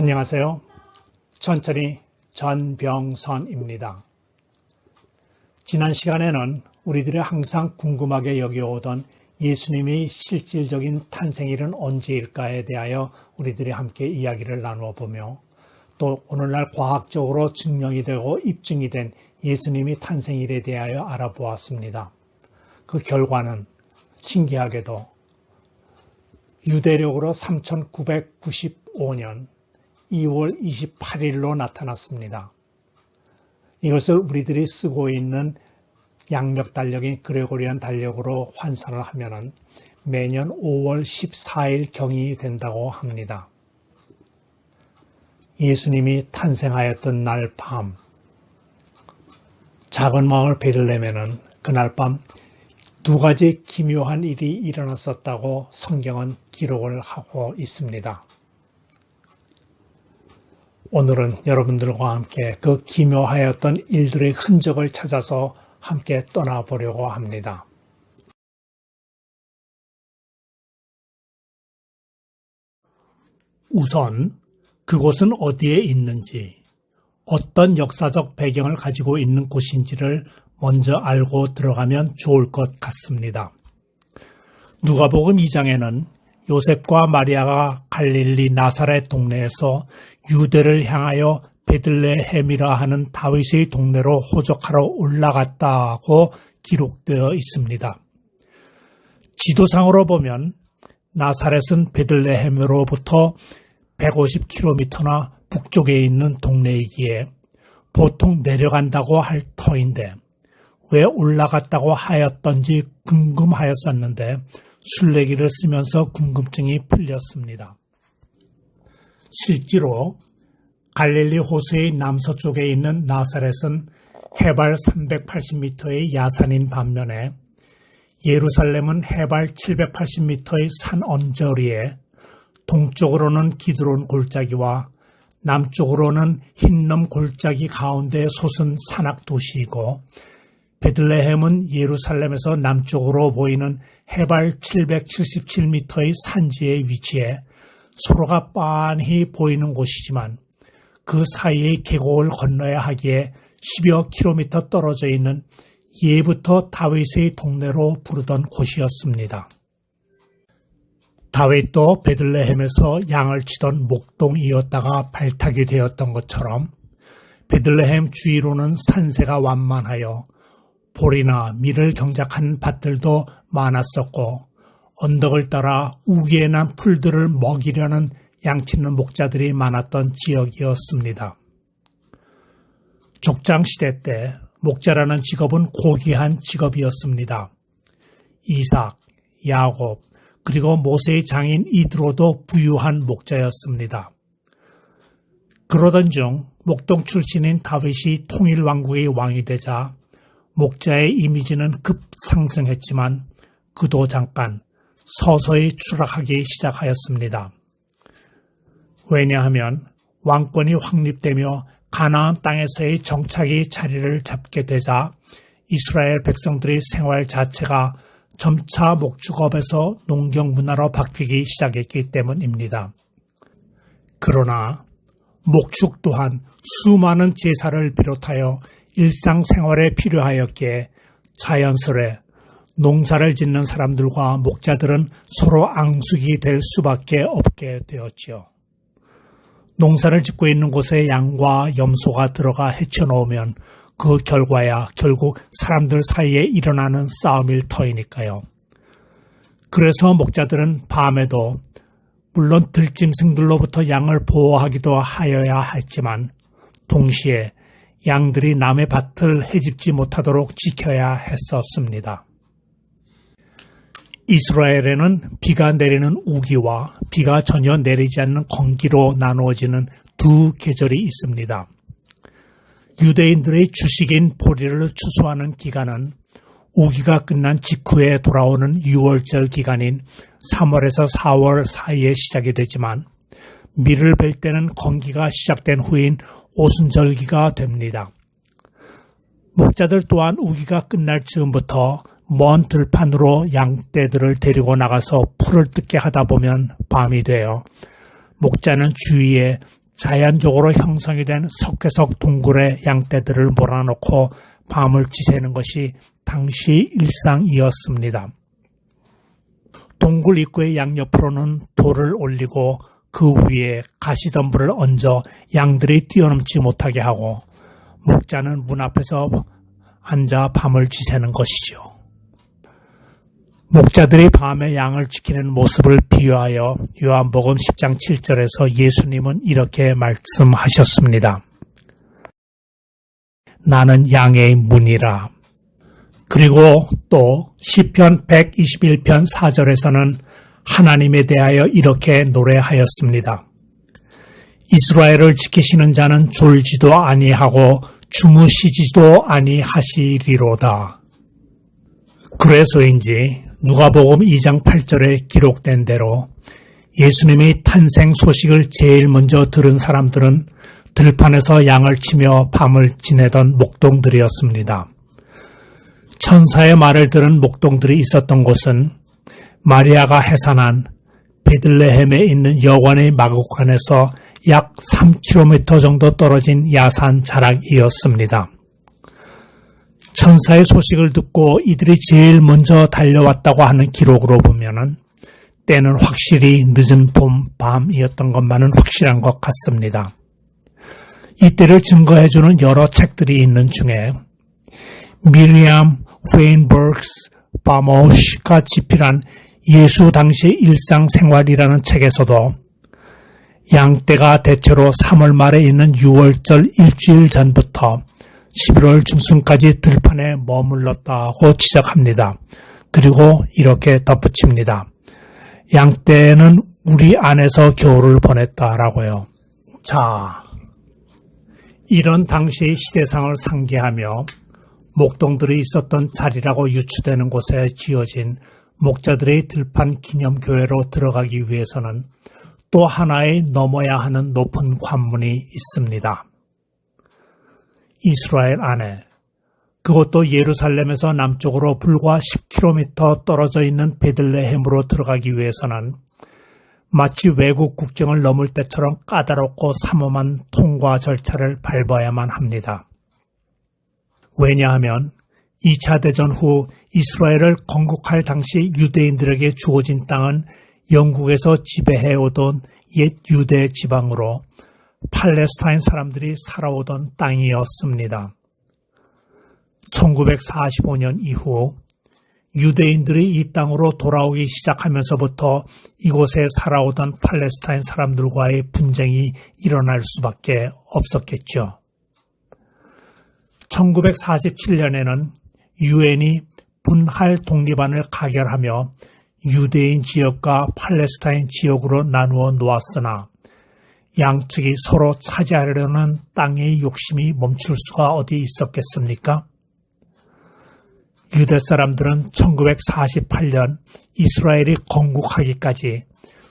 안녕하세요. 천천히 전병선입니다. 지난 시간에는 우리들이 항상 궁금하게 여겨오던 예수님의 실질적인 탄생일은 언제일까에 대하여 우리들이 함께 이야기를 나누어 보며 또 오늘날 과학적으로 증명이 되고 입증이 된 예수님의 탄생일에 대하여 알아보았습니다. 그 결과는 신기하게도 유대력으로 3995년 2월 28일로 나타났습니다. 이것을 우리들이 쓰고 있는 양력 달력인 그레고리안 달력으로 환산을 하면 매년 5월 14일 경이 된다고 합니다. 예수님이 탄생하였던 날 밤, 작은 마을 베들레헴에는 그날 밤 두 가지 기묘한 일이 일어났었다고 성경은 기록을 하고 있습니다. 오늘은 여러분들과 함께 그 기묘하였던 일들의 흔적을 찾아서 함께 떠나보려고 합니다. 우선 그곳은 어디에 있는지, 어떤 역사적 배경을 가지고 있는 곳인지를 먼저 알고 들어가면 좋을 것 같습니다. 누가복음 2장에는 요셉과 마리아가 갈릴리 나사렛 동네에서 유대를 향하여 베들레헴이라 하는 다윗의 동네로 호적하러 올라갔다고 기록되어 있습니다. 지도상으로 보면 나사렛은 베들레헴으로부터 150km나 북쪽에 있는 동네이기에 보통 내려간다고 할 터인데 왜 올라갔다고 하였던지 궁금하였었는데 순례기를 쓰면서 궁금증이 풀렸습니다. 실제로 갈릴리 호수의 남서쪽에 있는 나사렛은 해발 380m의 야산인 반면에 예루살렘은 해발 780m의 산 언저리에 동쪽으로는 기드론 골짜기와 남쪽으로는 흰놈 골짜기 가운데 솟은 산악 도시이고 베들레헴은 예루살렘에서 남쪽으로 보이는 해발 777m의 산지에 위치해 서로가 빤히 보이는 곳이지만 그 사이의 계곡을 건너야 하기에 10여 킬로미터 떨어져 있는 예부터 다윗의 동네로 부르던 곳이었습니다. 다윗도 베들레헴에서 양을 치던 목동이었다가 발탁이 되었던 것처럼 베들레헴 주위로는 산세가 완만하여 보리나 밀을 경작한 밭들도 많았었고 언덕을 따라 우기에 난 풀들을 먹이려는 양치는 목자들이 많았던 지역이었습니다. 족장시대 때 목자라는 직업은 고귀한 직업이었습니다. 이삭, 야곱, 그리고 모세의 장인 이드로도 부유한 목자였습니다. 그러던 중 목동 출신인 다윗이 통일왕국의 왕이 되자 목자의 이미지는 급상승했지만 그도 잠깐 서서히 추락하기 시작하였습니다. 왜냐하면 왕권이 확립되며 가나안 땅에서의 정착이 자리를 잡게 되자 이스라엘 백성들의 생활 자체가 점차 목축업에서 농경문화로 바뀌기 시작했기 때문입니다. 그러나 목축 또한 수많은 제사를 비롯하여 일상생활에 필요하였기에 자연스레 농사를 짓는 사람들과 목자들은 서로 앙숙이 될 수밖에 없게 되었지요. 농사를 짓고 있는 곳에 양과 염소가 들어가 헤쳐놓으면 그 결과야 결국 사람들 사이에 일어나는 싸움일 터이니까요. 그래서 목자들은 밤에도 물론 들짐승들로부터 양을 보호하기도 하여야 했지만 동시에 양들이 남의 밭을 헤집지 못하도록 지켜야 했었습니다. 이스라엘에는 비가 내리는 우기와 비가 전혀 내리지 않는 건기로 나누어지는 두 계절이 있습니다. 유대인들의 주식인 보리를 추수하는 기간은 우기가 끝난 직후에 돌아오는 6월절 기간인 3월에서 4월 사이에 시작이 되지만 밀을 벨 때는 건기가 시작된 후인 오순절기가 됩니다. 목자들 또한 우기가 끝날 즈음부터 먼 들판으로 양떼들을 데리고 나가서 풀을 뜯게 하다 보면 밤이 되어 목자는 주위에 자연적으로 형성이 된 석회석 동굴에 양떼들을 몰아넣고 밤을 지새는 것이 당시 일상이었습니다. 동굴 입구의 양옆으로는 돌을 올리고 그 위에 가시덤불을 얹어 양들이 뛰어넘지 못하게 하고 목자는 문 앞에서 앉아 밤을 지새는 것이죠. 목자들이 밤에 양을 지키는 모습을 비유하여 요한복음 10장 7절에서 예수님은 이렇게 말씀하셨습니다. 나는 양의 문이라. 그리고 또 시편 121편 4절에서는 하나님에 대하여 이렇게 노래하였습니다. 이스라엘을 지키시는 자는 졸지도 아니하고 주무시지도 아니하시리로다. 그래서인지 누가복음 2장 8절에 기록된 대로 예수님의 탄생 소식을 제일 먼저 들은 사람들은 들판에서 양을 치며 밤을 지내던 목동들이었습니다. 천사의 말을 들은 목동들이 있었던 곳은 마리아가 해산한 베들레헴에 있는 여관의 마구간에서 약 3km 정도 떨어진 야산 자락이었습니다. 천사의 소식을 듣고 이들이 제일 먼저 달려왔다고 하는 기록으로 보면은 때는 확실히 늦은 봄, 밤이었던 것만은 확실한 것 같습니다. 이때를 증거해주는 여러 책들이 있는 중에 미리암 페인버그스 바모시가 집필한 예수 당시의 일상생활이라는 책에서도 양떼가 대체로 3월 말에 있는 6월절 일주일 전부터 11월 중순까지 들판에 머물렀다고 지적합니다. 그리고 이렇게 덧붙입니다. 양떼는 우리 안에서 겨울을 보냈다라고요. 자, 이런 당시의 시대상을 상기하며 목동들이 있었던 자리라고 유추되는 곳에 지어진 목자들의 들판 기념교회로 들어가기 위해서는 또 하나의 넘어야 하는 높은 관문이 있습니다. 이스라엘 안에, 그것도 예루살렘에서 남쪽으로 불과 10km 떨어져 있는 베들레헴으로 들어가기 위해서는 마치 외국 국경을 넘을 때처럼 까다롭고 삼엄한 통과 절차를 밟아야만 합니다. 왜냐하면 2차 대전 후 이스라엘을 건국할 당시 유대인들에게 주어진 땅은 영국에서 지배해오던 옛 유대 지방으로 팔레스타인 사람들이 살아오던 땅이었습니다. 1945년 이후 유대인들이 이 땅으로 돌아오기 시작하면서부터 이곳에 살아오던 팔레스타인 사람들과의 분쟁이 일어날 수밖에 없었겠죠. 1947년에는 유엔이 분할 독립안을 가결하며 유대인 지역과 팔레스타인 지역으로 나누어 놓았으나 양측이 서로 차지하려는 땅의 욕심이 멈출 수가 어디 있었겠습니까? 유대 사람들은 1948년 이스라엘이 건국하기까지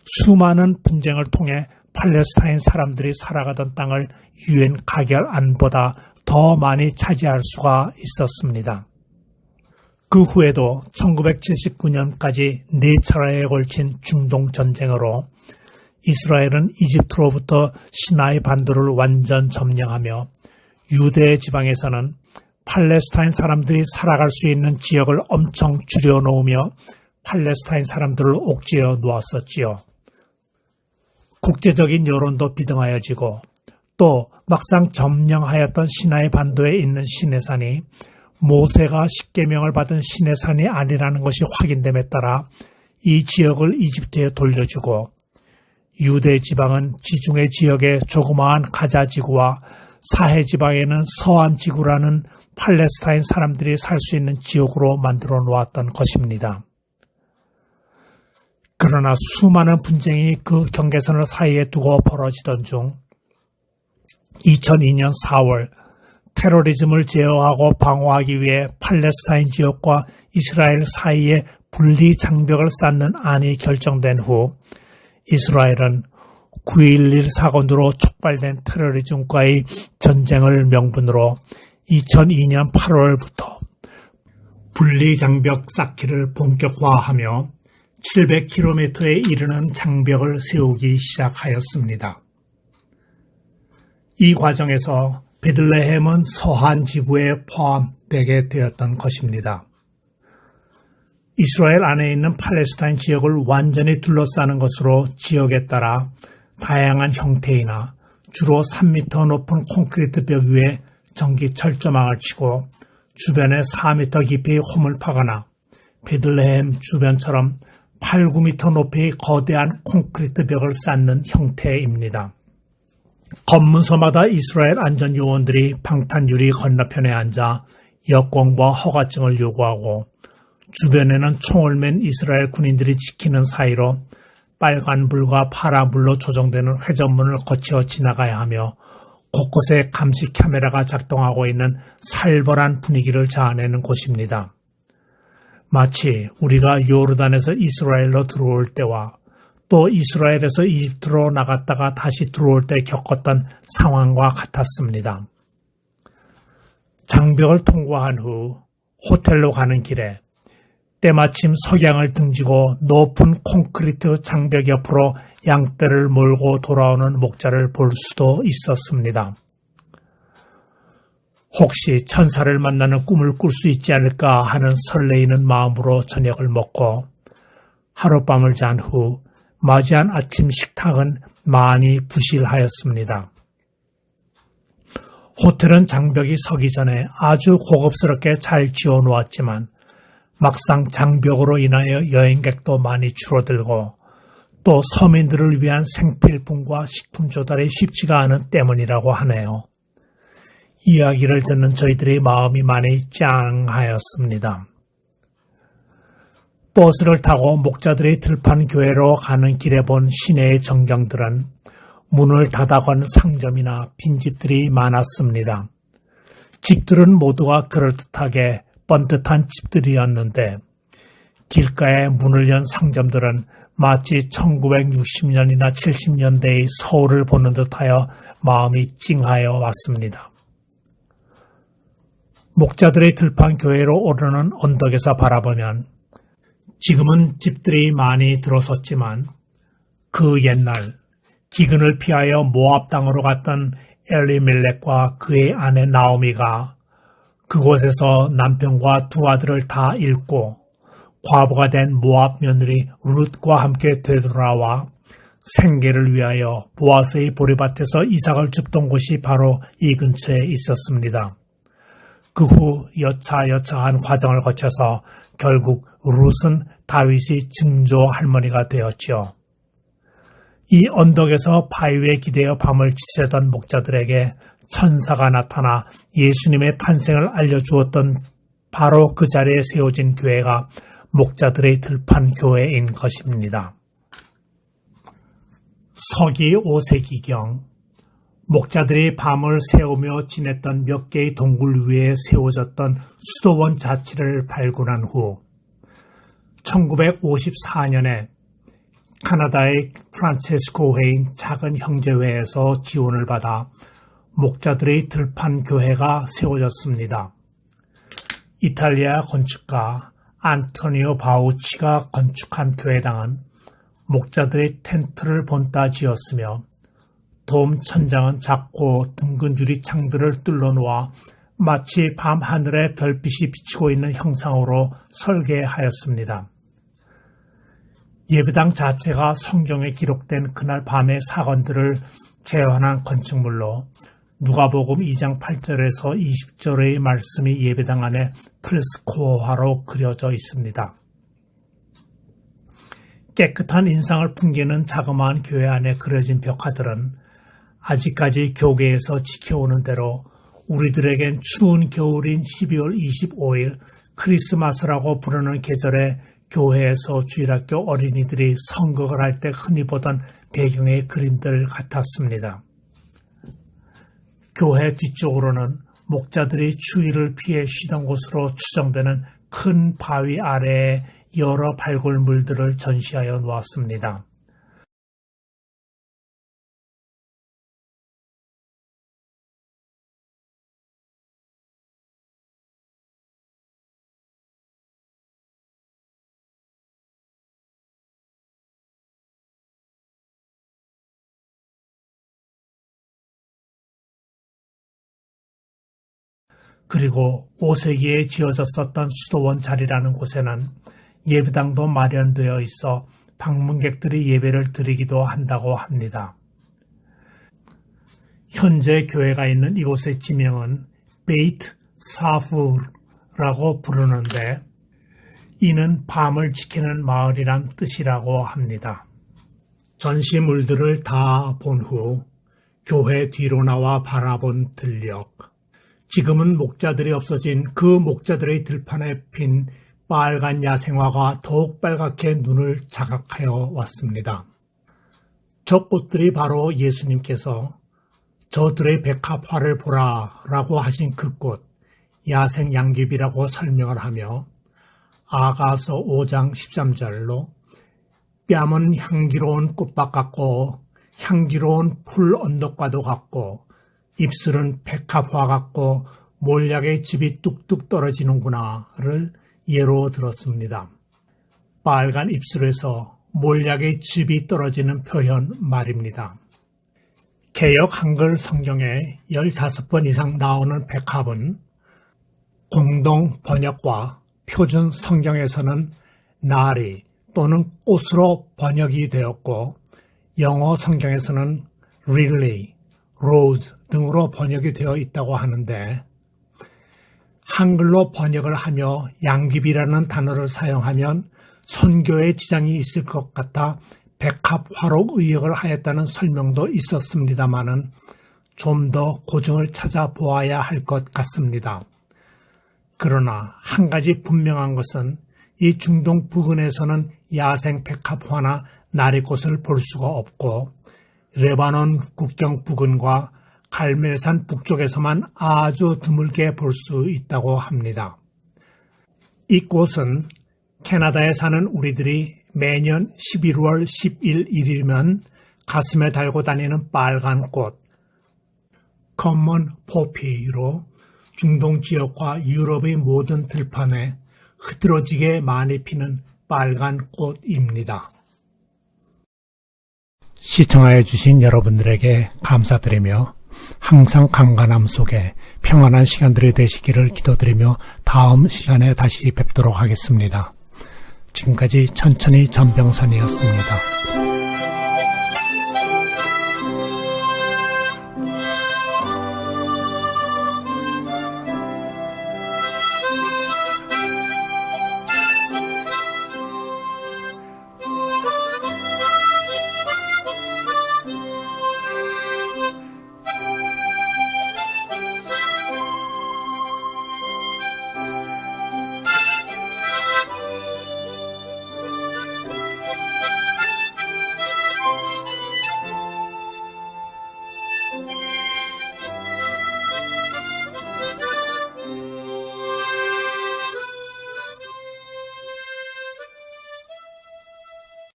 수많은 분쟁을 통해 팔레스타인 사람들이 살아가던 땅을 유엔 가결안보다 더 많이 차지할 수가 있었습니다. 그 후에도 1979년까지 4차례에 걸친 중동 전쟁으로 이스라엘은 이집트로부터 시나이 반도를 완전 점령하며 유대 지방에서는 팔레스타인 사람들이 살아갈 수 있는 지역을 엄청 줄여놓으며 팔레스타인 시인들을 옥죄어 놓았었지요. 국제적인 여론도 비등하여지고 또 막상 점령하였던 시나이 반도에 있는 시내산이 모세가 십계명을 받은 시내산이 아니라는 것이 확인됨에 따라 이 지역을 이집트에 돌려주고 유대 지방은 지중해 지역의 조그마한 가자 지구와 사해 지방에는 서안 지구라는 팔레스타인 사람들이 살 수 있는 지역으로 만들어 놓았던 것입니다. 그러나 수많은 분쟁이 그 경계선을 사이에 두고 벌어지던 중 2002년 4월 테러리즘을 제어하고 방어하기 위해 팔레스타인 지역과 이스라엘 사이에 분리 장벽을 쌓는 안이 결정된 후 이스라엘은 9.11 사건으로 촉발된 테러리즘과의 전쟁을 명분으로 2002년 8월부터 분리장벽 쌓기를 본격화하며 700km에 이르는 장벽을 세우기 시작하였습니다. 이 과정에서 베들레헴은 서한 지구에 포함되게 되었던 것입니다. 이스라엘 안에 있는 팔레스타인 지역을 완전히 둘러싸는 것으로 지역에 따라 다양한 형태이나 주로 3m 높은 콘크리트 벽 위에 전기 철조망을 치고 주변에 4m 깊이 홈을 파거나 베들레헴 주변처럼 8, 9m 높이 거대한 콘크리트 벽을 쌓는 형태입니다. 검문소마다 이스라엘 안전요원들이 방탄유리 건너편에 앉아 여권과 허가증을 요구하고 주변에는 총을 맨 이스라엘 군인들이 지키는 사이로 빨간불과 파란불로 조정되는 회전문을 거쳐 지나가야 하며 곳곳에 감시 카메라가 작동하고 있는 살벌한 분위기를 자아내는 곳입니다. 마치 우리가 요르단에서 이스라엘로 들어올 때와 또 이스라엘에서 이집트로 나갔다가 다시 들어올 때 겪었던 상황과 같았습니다. 장벽을 통과한 후 호텔로 가는 길에 때마침 석양을 등지고 높은 콘크리트 장벽 옆으로 양떼를 몰고 돌아오는 목자를 볼 수도 있었습니다. 혹시 천사를 만나는 꿈을 꿀 수 있지 않을까 하는 설레이는 마음으로 저녁을 먹고 하룻밤을 잔 후 맞이한 아침 식탁은 많이 부실하였습니다. 호텔은 장벽이 서기 전에 아주 고급스럽게 잘 지어놓았지만 막상 장벽으로 인하여 여행객도 많이 줄어들고 또 서민들을 위한 생필품과 식품 조달이 쉽지가 않은 때문이라고 하네요. 이야기를 듣는 저희들의 마음이 많이 짱하였습니다. 버스를 타고 목자들의 들판 교회로 가는 길에 본 시내의 전경들은 문을 닫아건 상점이나 빈집들이 많았습니다. 집들은 모두가 그럴듯하게 번듯한 집들이었는데 길가에 문을 연 상점들은 마치 1960년이나 70년대의 서울을 보는 듯하여 마음이 찡하여 왔습니다. 목자들의 들판 교회로 오르는 언덕에서 바라보면 지금은 집들이 많이 들어섰지만 그 옛날 기근을 피하여 모압 땅으로 갔던 엘리멜렉과 그의 아내 나오미가 그곳에서 남편과 두 아들을 다 잃고 과부가 된 모압 며느리 룻과 함께 되돌아와 생계를 위하여 보아스의 보리밭에서 이삭을 줍던 곳이 바로 이 근처에 있었습니다. 그 후 여차한 과정을 거쳐서 결국 룻은 다윗이 증조 할머니가 되었지요. 이 언덕에서 바위에 기대어 밤을 지새던 목자들에게 천사가 나타나 예수님의 탄생을 알려주었던 바로 그 자리에 세워진 교회가 목자들의 들판 교회인 것입니다. 서기 5세기경 목자들이 밤을 새우며 지냈던 몇 개의 동굴 위에 세워졌던 수도원 자치를 발굴한 후 1954년에 카나다의 프란체스코 회인 작은 형제회에서 지원을 받아 목자들의 들판 교회가 세워졌습니다. 이탈리아 건축가 안토니오 바우치가 건축한 교회당은 목자들의 텐트를 본따 지었으며 돔 천장은 작고 둥근 유리창들을 뚫어놓아 마치 밤 하늘에 별빛이 비치고 있는 형상으로 설계하였습니다. 예배당 자체가 성경에 기록된 그날 밤의 사건들을 재현한 건축물로 누가복음 2장 8절에서 20절의 말씀이 예배당 안에 프레스코화로 그려져 있습니다. 깨끗한 인상을 풍기는 자그마한 교회 안에 그려진 벽화들은 아직까지 교계에서 지켜오는 대로 우리들에겐 추운 겨울인 12월 25일 크리스마스라고 부르는 계절에 교회에서 주일학교 어린이들이 성극을 할 때 흔히 보던 배경의 그림들 같았습니다. 교회 뒤쪽으로는 목자들이 추위를 피해 쉬던 곳으로 추정되는 큰 바위 아래에 여러 발굴물들을 전시하여 놓았습니다. 그리고 5세기에 지어졌었던 수도원 자리라는 곳에는 예배당도 마련되어 있어 방문객들이 예배를 드리기도 한다고 합니다. 현재 교회가 있는 이곳의 지명은 베이트 사푸르라고 부르는데 이는 밤을 지키는 마을이란 뜻이라고 합니다. 전시물들을 다 본 후 교회 뒤로 나와 바라본 들녘. 지금은 목자들이 없어진 그 목자들의 들판에 핀 빨간 야생화가 더욱 빨갛게 눈을 자극하여 왔습니다. 저 꽃들이 바로 예수님께서 저들의 백합화를 보라 라고 하신 그 꽃, 야생 양귀비라고 설명을 하며 아가서 5장 13절로 뺨은 향기로운 꽃밭 같고 향기로운 풀 언덕과도 같고 입술은 백합화 같고 몰약의 즙이 뚝뚝 떨어지는구나를 예로 들었습니다. 빨간 입술에서 몰약의 즙이 떨어지는 표현 말입니다. 개역 한글 성경에 15번 이상 나오는 백합은 공동 번역과 표준 성경에서는 나리 또는 꽃으로 번역이 되었고 영어 성경에서는 lily, rose 등으로 번역이 되어 있다고 하는데 한글로 번역을 하며 양귀비라는 단어를 사용하면 선교에 지장이 있을 것 같아 백합화로 의역을 하였다는 설명도 있었습니다마는 좀 더 고증을 찾아보아야 할 것 같습니다. 그러나 한 가지 분명한 것은 이 중동 부근에서는 야생 백합화나 나리꽃을 볼 수가 없고 레바논 국경 부근과 갈멜산 북쪽에서만 아주 드물게 볼 수 있다고 합니다. 이 꽃은 캐나다에 사는 우리들이 매년 11월 11일이면 가슴에 달고 다니는 빨간 꽃, 커먼 포피로 중동 지역과 유럽의 모든 들판에 흐드러지게 많이 피는 빨간 꽃입니다. 시청하여 주신 여러분들에게 감사드리며 항상 강간함 속에 평안한 시간들이 되시기를 기도드리며 다음 시간에 다시 뵙도록 하겠습니다. 지금까지 천천히 전병선이었습니다.